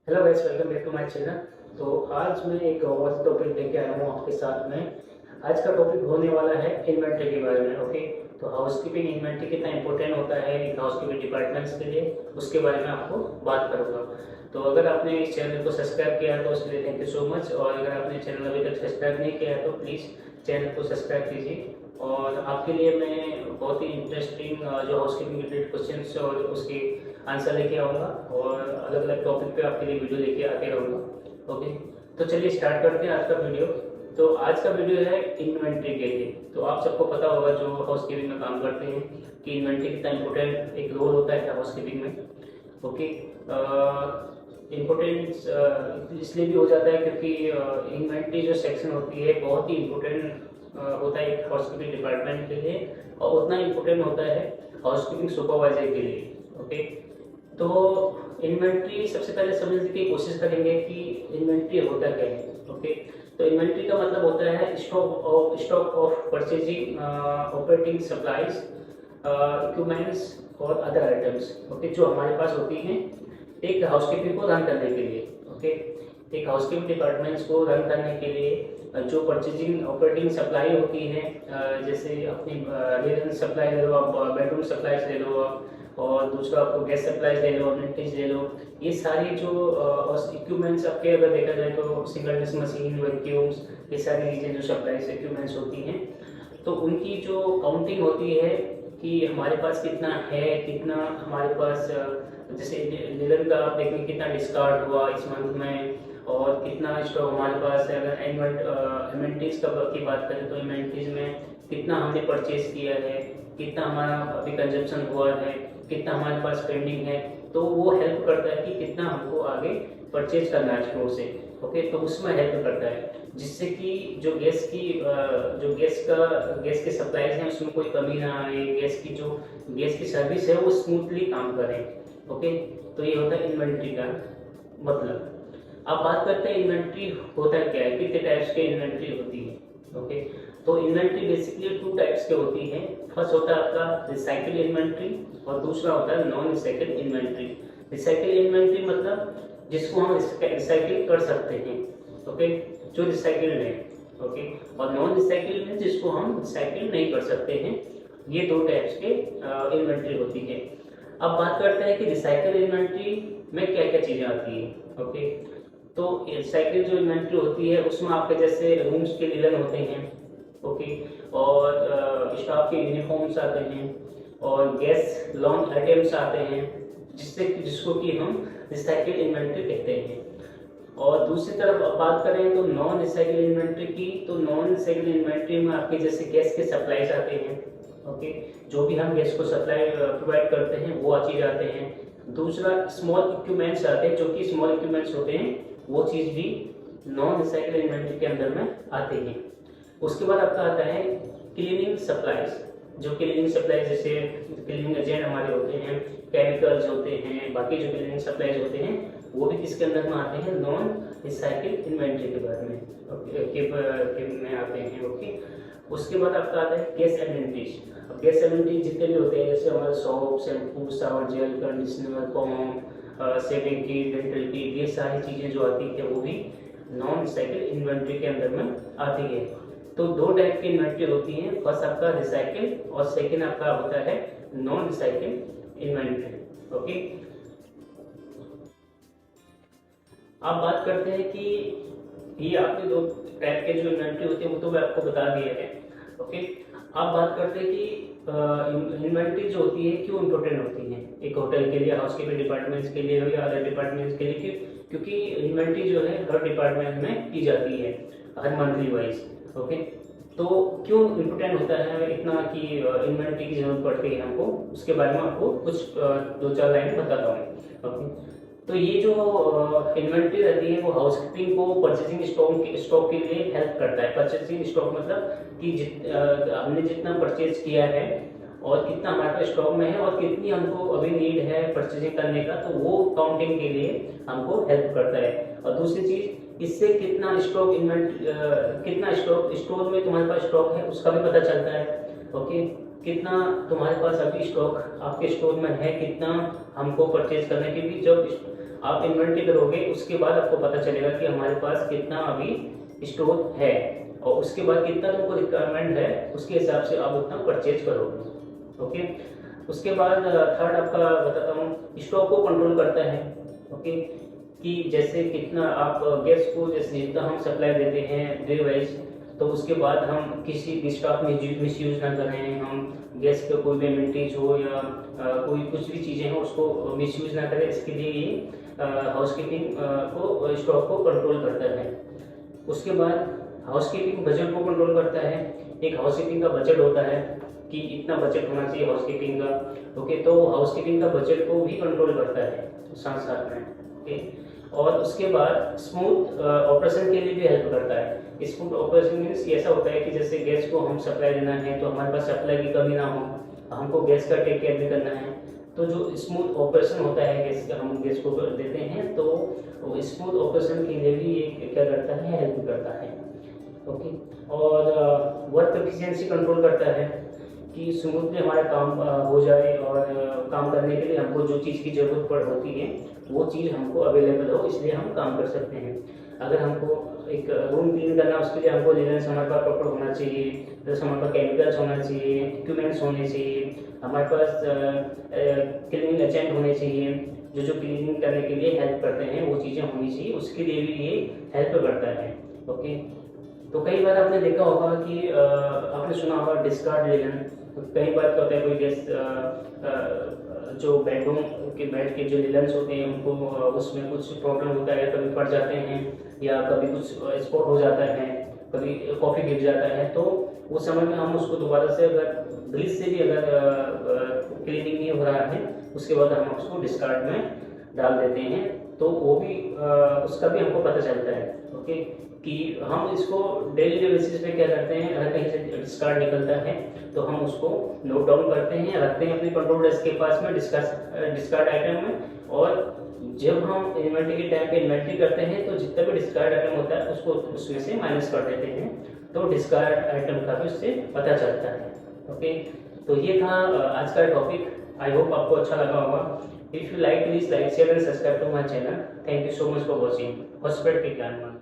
Hello guys, welcome back to my channel. तो आज मैं एक और टॉपिक लेके आया हूँ आपके साथ में। आज का टॉपिक होने वाला है इन्वेंट्री के बारे में। ओके, तो हाउसकीपिंग इन्वेंट्री कितना इंपॉर्टेंट होता है एक हाउसकीपिंग डिपार्टमेंट्स के लिए, उसके बारे में आपको बात करूँगा। तो अगर आपने इस चैनल को सब्सक्राइब किया है तो उसके लिए थैंक यू सो मच, और अगर आपने चैनल अभी तक सब्सक्राइब नहीं किया है तो प्लीज़ चैनल को सब्सक्राइब कीजिए। और आपके लिए मैं बहुत ही इंटरेस्टिंग जो हाउसकीपिंग रिलेटेड क्वेश्चन और उसके आंसर लेके आऊँगा, और अलग अलग टॉपिक पे आपके लिए वीडियो लेके आते रहूँगा। ओके, तो चलिए स्टार्ट करते हैं आज का वीडियो। तो आज का वीडियो है इन्वेंट्री के लिए। तो आप सबको पता होगा जो हाउसकीपिंग में काम करते हैं कि इन्वेंट्री कितना इंपॉर्टेंट एक रोल होता है हाउसकीपिंग में। ओके, इम्पोर्टेंस इसलिए भी हो जाता है क्योंकि इन्वेंट्री जो सेक्शन होती है बहुत ही इम्पोर्टेंट होता है एक हाउसकीपिंग डिपार्टमेंट के लिए, और उतना इम्पोर्टेंट होता है हाउसकीपिंग सुपरवाइजर के लिए। ओके, तो इन्वेंट्री सबसे पहले समझने की कोशिश करेंगे कि इन्वेंट्री होता क्या है। ओके, तो इन्वेंट्री का मतलब होता है stock of purchasing operating supplies equipments और अदर आइटम्स। ओके, जो हमारे पास होती हैं एक हाउसकीपिंग को रन करने के लिए। ओके, एक हाउसकीपिंग डिपार्टमेंट्स को रन करने के लिए जो परचेजिंग ऑपरेटिंग सप्लाई होती है, जैसे अपनी रेजन सप्लाई ले लो आप, बेडरूम सप्लाईज ले लो आप, और दूसरा आपको गैस सप्लाईज ले लो, अमेनिटीज ले लो। ये सारी जो इक्विपमेंट्स आपके अगर देखा जाए तो सिंगल डिस्क मशीन, वैक्यूम्स, ये सारी चीज़ें जो सप्लाईज इक्विपमेंट्स होती हैं, तो उनकी जो काउंटिंग होती है कि हमारे पास कितना है, कितना हमारे पास जैसे लीलन का आप देखें कितना डिस्कार्ड हुआ इस मंथ में, और कितना स्टॉक हमारे पास है। अगर इन्वेंट्रीज की बात करें तो इन्वेंट्रीज में कितना हमने परचेज किया है, कितना हमारा अभी कंजप्शन हुआ है, कितना हमारे पास पेंडिंग है, तो वो हेल्प करता है कि कितना हमको आगे परचेज करना है स्टोर से। ओके, तो उसमें हेल्प करता है जिससे कि जो गैस के सप्लाईज हैं उसमें कोई कमी ना आए, गैस की सर्विस है वो स्मूथली काम करें। ओके, तो ये होता है इन्वेंट्री का मतलब। अब बात करते हैं इन्वेंट्री होता क्या है, कितने टाइप्स के इन्वेंट्री होती है। ओके, तो इन्वेंट्री बेसिकली 2 टाइप्स के होती है। फर्स्ट होता है आपका रिसाइकिल इन्वेंट्री, और दूसरा होता है non recycle inventory. Recycle inventory मतलब जिसको हम रिसाइकिल कर सकते हैं। ओके, जो रिसाइकिल है। ओके, और नॉन रिसाइकिल में जिसको हम रिसाइकिल नहीं कर सकते हैं। ये 2 टाइप्स के इन्वेंट्री होती है। अब बात करते हैं कि रिसाइकिल इन्वेंट्री में क्या क्या चीज़ें आती है। ओके, तो रिसाइकिल जो इन्वेंट्री होती है उसमें आपके जैसे रूम्स के लिनन होते हैं। ओके, और स्टाफ के यूनिफॉर्म्स आते हैं, और गैस लॉन्ग आइटम्स आते हैं, जिसको कि हम रिसाइकिल इन्वेंट्री कहते हैं। और दूसरी तरफ अब बात करें तो नॉन रिसाइकिल इन्वेंट्री की, तो नॉन रिसाइकिल इन्वेंट्री में आपके जैसे गैस के सप्लाईज आते हैं। ओके, जो भी हम गैस को सप्लाई प्रोवाइड करते हैं वो चीज़ आते हैं। दूसरा स्मॉल इक्विपमेंट्स आते हैं, जो कि स्मॉल इक्विपमेंट्स होते हैं वो चीज़ भी नॉन रिसाइकिल इन्वेंट्री के अंदर में आते हैं। उसके बाद आपका आता है क्लीनिंग सप्लाईज, जो क्लीनिंग सप्लाईज जैसे क्लीनिंग एजेंट हमारे होते हैं, केमिकल्स होते हैं, बाकी जो क्लीनिंग सप्लाईज होते हैं वो भी किसके अंदर में आते हैं, नॉन रिसाइकिल इन्वेंट्री के बारे में में आते हैं। ओके, उसके बाद आपका आता है गैस एमिनिटीज। अब गैस एमिनिटीज जितने भी होते हैं जैसे हमारे soap, shampoo, shower gel, conditioner, com, shaving की, डेंटल की, ये सारी चीज़ें जो आती है वो भी नॉन रिसाइकिल इन्वेंट्री के अंदर में आती है। तो 2 टाइप की इन्वेंट्री होती है, फर्स्ट आपका रिसाइकिल और सेकेंड आपका होता है नॉन रिसाइकिल इन्वेंट्री। ओके, अब बात करते हैं कि ये आपके 2 टाइप के जो इन्वेंट्री होती है वो तो मैं आपको बता दिया है। ओके, अब बात करते हैं कि इन्वेंट्री जो होती है क्यों इम्पोर्टेंट होती है एक होटल के लिए, हाउसकीपिंग डिपार्टमेंट्स के लिए या अदर डिपार्टमेंट्स के लिए। क्योंकि इन्वेंट्री जो है हर डिपार्टमेंट में की जाती है हर मंथली वाइज। ओके, तो क्यों इम्पोर्टेंट होता है इतना कि इन्वेंट्री की जरूरत पड़ती है हमको, उसके बारे में आपको कुछ 2-4 लाइन बताता हूँ। ओके, तो ये जो इन्वेंट्री रहती है वो हाउसकीपिंग को परचेसिंग स्टॉक के लिए हेल्प करता है। परचेसिंग स्टॉक मतलब कि हमने जितना परचेज किया है और कितना हमारे पास स्टॉक में है और कितनी हमको अभी नीड है परचेजिंग करने का, तो वो काउंटिंग के लिए हमको हेल्प करता है। और दूसरी चीज़, इससे कितना स्टॉक स्टोर में तुम्हारे पास स्टॉक है उसका भी पता चलता है। ओके, कितना तुम्हारे पास अभी स्टॉक आपके स्टोर में है, कितना हमको परचेज करने की भी। जब आप इन्वेंट्री करोगे उसके बाद आपको पता चलेगा कि हमारे पास कितना अभी स्टोर है, और उसके बाद कितना तुमको रिक्वायरमेंट है उसके हिसाब से आप उतना परचेज करोगे। ओके, उसके बाद थर्ड आपका बताता हूँ, स्टॉक को कंट्रोल करता है। ओके, कि जैसे कितना आप गैस को जैसे जितना हम सप्लाई देते हैं डे वाइज, तो उसके बाद हम किसी भी स्टॉक में मिस यूज़ ना करें, हम गैस पे कोई भी मेंटेज हो या कोई कुछ भी चीज़ें हो उसको मिस यूज़ ना करें। इसके लिए ये हाउसकीपिंग को स्टॉक को कंट्रोल करता है। उसके बाद हाउसकीपिंग बजट को कंट्रोल करता है। एक हाउसकीपिंग का बजट होता है कि इतना बजट होना चाहिए हाउसकीपिंग का। ओके, तो हाउसकीपिंग का बजट को भी कंट्रोल करता है साथ साथ में। ओके, और उसके बाद स्मूथ ऑपरेशन के लिए भी हेल्प करता है। स्मूथ ऑपरेशन मीन्स ऐसा होता है कि जैसे गैस को हम सप्लाई देना है तो हमारे पास सप्लाई की कमी ना हो, हमको गैस का टेक केयर भी करना है। तो जो स्मूथ ऑपरेशन होता है गैस का, हम गैस को देते हैं तो स्मूथ ऑपरेशन के लिए भी ये क्या करता है, हेल्प करता है। ओके, और वर्क एफिशिएंसी कंट्रोल करता है कि स्मूथली हमारा काम हो जाए, और काम करने के लिए हमको जो चीज़ की ज़रूरत होती है वो चीज़ हमको अवेलेबल हो, इसलिए हम काम कर सकते हैं। अगर हमको एक रूम क्लीन करना है उसके लिए हमको लिनेंस हमारे पास प्रॉपर होना चाहिए, जैसे हमारे पास केमिकल्स होना चाहिए, इक्विपमेंट्स होने चाहिए, हमारे पास क्लीनिंग एजेंट होने चाहिए जो क्लीनिंग करने के लिए हेल्प करते हैं, वो चीज़ें होनी चाहिए, उसके लिए भी ये हेल्प करता है। ओके, तो कई बार आपने देखा होगा कि आपने सुना होगा डिस्कार्ड लिनन। कई बार क्या होता है, कोई गेस्ट जो बेडरूम के बेड के जो लिनन्स होते हैं उनको उसमें कुछ प्रॉब्लम होता है, कभी फट जाते हैं या कभी कुछ स्पॉट हो जाता है, कभी कॉफ़ी गिर जाता है, तो उस समय में हम उसको दोबारा से अगर ब्लीच से भी अगर क्लीनिंग नहीं हो रहा है उसके बाद हम उसको डिस्कार्ड में डाल देते हैं, तो वो भी उसका भी हमको पता चलता है। ओके, कि हम इसको डेली बेसिस पे क्या करते हैं, अगर कहीं से डिस्कार्ड निकलता है तो हम उसको नोट डाउन करते हैं, रखते हैं अपने कंट्रोल डेस्क के पास में डिस्कार्ड आइटम में, और जब हम इन्वेंट्री के टाइम पे इन्वेंट्री करते हैं तो जितना भी डिस्कार्ड आइटम होता है उसको उसमें से माइनस कर देते हैं, तो डिस्कार्ड आइटम का भी उससे पता चलता है। ओके, तो ये था आज का टॉपिक। आई होप आपको अच्छा लगा होगा। If you like please like share and subscribe to my channel. Thank you so much for watching. Hospital के ज्ञान।